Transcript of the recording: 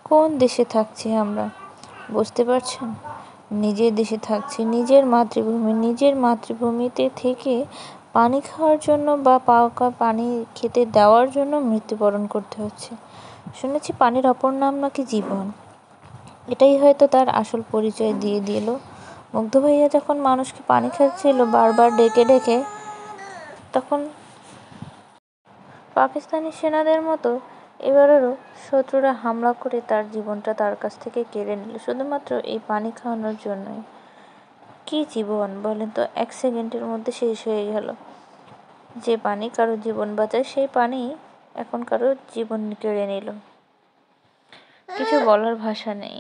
কোন দেশে থাকছি আমরা, বুঝতে পারছেন? নিজের দেশে থাকছি, নিজের মাতৃভূমিতে থেকে পানি খাওয়ার জন্য বা পানি খেতে দেওয়ার জন্য মৃত্যুবরণ করতে হচ্ছে। শুনেছি পানির অপর নাম নাকি জীবন। এটাই হয়তো তার আসল পরিচয় দিয়ে দিল। মুগ্ধ ভাইয়া যখন মানুষকে পানি খাচ্ছিল বারবার ডেকে ডেকে, তখন পাকিস্তানি সেনাদের মতো এবারেরও শত্রুরা হামলা করে তার জীবনটা তার কাছ থেকে কেড়ে নিল শুধুমাত্র এই পানি খাওয়ানোর জন্যই। কি জীবন বলেন তো, 1 সেকেন্ডের মধ্যে শেষ হয়ে গেল। যে পানি কারো জীবন বাঁচায় সেই পানি এখন কারো জীবন কেড়ে নিল। কিছু বলার ভাষা নেই।